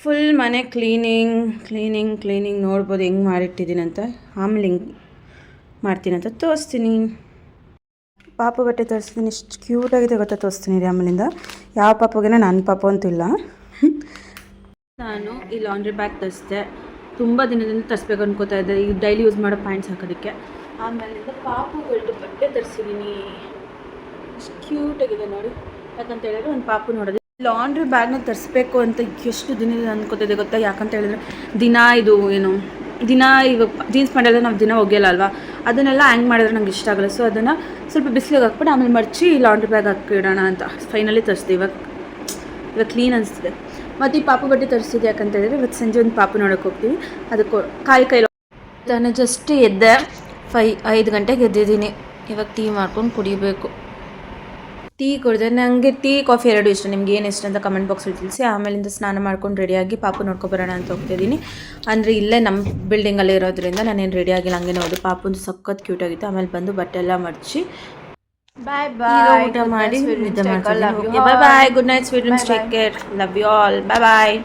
Full ಮನೆ cleaning ನೋಡ್ಬೋದು ಹೆಂಗೆ ಮಾಡಿಟ್ಟಿದ್ದೀನಿ ಅಂತ. ಆಮೇಲೆ ಹೆಂಗೆ ಮಾಡ್ತೀನಿ ಅಂತ ತೋರಿಸ್ತೀನಿ. ಪಾಪು ಬಟ್ಟೆ ತೋರಿಸ್ತೀನಿ, ಎಷ್ಟು ಕ್ಯೂಟಾಗಿದೆ ಗೊತ್ತಾ, ತೋರಿಸ್ತೀನಿ ರೀ ಆಮೇಲಿಂದ. ಯಾವ ಪಾಪುಗೇನ ನನ್ನ ಪಾಪು ಅಂತಿಲ್ಲ. ನಾನು ಈ ಲಾಂಡ್ರಿ ಬ್ಯಾಗ್ ತರಿಸಿದೆ, ತುಂಬ ದಿನದಿಂದ ತರಿಸ್ಬೇಕು ಅನ್ಕೋತಾ ಇದ್ದೆ, ಈಗ ಡೈಲಿ ಯೂಸ್ ಮಾಡೋ ಪ್ಯಾಂಟ್ಸ್ ಹಾಕೋದಕ್ಕೆ. ಆಮೇಲಿಂದ ಪಾಪುಗಳದ್ದು ಬಟ್ಟೆ ತರಿಸಿದ್ದೀನಿ, ಎಷ್ಟು ಕ್ಯೂಟಾಗಿದೆ ನೋಡಿ. ಯಾಕಂತ ಹೇಳಿದ್ರೆ ಒಂದು ಪಾಪು ನೋಡೋದು ಲಾಂಡ್ರಿ ಬ್ಯಾಗ್ನ ತರಿಸ್ಬೇಕು ಅಂತ ಎಷ್ಟು ದಿನದಿಂದ ಅಂದ್ಕೋತಿದ್ದೆ ಗೊತ್ತಾ. ಯಾಕಂತ ಹೇಳಿದ್ರೆ ದಿನ ಇವಾಗ ಜೀನ್ಸ್ ಪ್ಯಾಂಟೆಲ್ಲ ನಾವು ದಿನ ಒಗೆಯಲ್ಲ ಅಲ್ವಾ, ಅದನ್ನೆಲ್ಲ ಹ್ಯಾಂಗ್ ಮಾಡಿದ್ರೆ ನಂಗೆ ಇಷ್ಟ ಆಗಲ್ಲ. ಸೊ ಅದನ್ನು ಸ್ವಲ್ಪ ಬಿಸಿಲಿಗೆ ಹಾಕ್ಬಿಟ್ಟು ಆಮೇಲೆ ಮಡಚಿ ಲಾಂಡ್ರಿ ಬ್ಯಾಗ್ ಹಾಕಿಡೋಣ ಅಂತ ಫೈನಲಿ ತರಿಸಿದೆ. ಇವಾಗ ಕ್ಲೀನ್ ಅನಿಸ್ತಿದೆ. ಮತ್ತು ಈ ಪಾಪು ಬಟ್ಟೆ ತರಿಸಿದೆ ಯಾಕಂತ ಹೇಳಿದ್ರೆ ಇವತ್ತು ಸಂಜೆ ಒಂದು ಪಾಪು ನೋಡೋಕೆ ಹೋಗ್ತೀವಿ. ಅದಕ್ಕೆ ಕಾಯಿ ನಾನು ಜಸ್ಟ್ ಎದ್ದೆ, 5 ಗಂಟೆಗೆ ಎದ್ದಿದ್ದೀನಿ. ಇವಾಗ ಟೀ ಮಾಡ್ಕೊಂಡು ಕುಡಿಬೇಕು. ಟೀ ಕುಡಿದೆ. ನನಗೆ ಟೀ ಕಾಫಿ ಎರಡು ಇಷ್ಟ. ನಿಮ್ಗೆ ಏನು ಇಷ್ಟ ಅಂತ ಕಮೆಂಟ್ ಬಾಕ್ಸಲ್ಲಿ ತಿಳಿಸಿ. ಆಮೇಲಿಂದ ಸ್ನಾನ ಮಾಡ್ಕೊಂಡು ರೆಡಿಯಾಗಿ ಪಾಪು ನೋಡ್ಕೊಬರೋಣ ಅಂತ ಹೋಗ್ತಿದ್ದೀನಿ. ಅಂದರೆ ಇಲ್ಲೇ ನಮ್ಮ ಬಿಲ್ಡಿಂಗಲ್ಲೇ ಇರೋದ್ರಿಂದ ನಾನೇನು ರೆಡಿ ಆಗಿಲ್ಲ, ಹಂಗೆ ನೋಡಿ. ಪಾಪುಂದು ಸಖತ್ ಕ್ಯೂಟ್ ಆಗಿತ್ತು. ಆಮೇಲೆ ಬಂದು ಬಟ್ಟೆ ಎಲ್ಲ ಮಡಚಿ ಊಟ ಮಾಡಿ ನಿದ್ದೆ ಮಾಡ್ತೀನಿ. Bye bye, good night sweet dreams, take care, love you all, bye bye.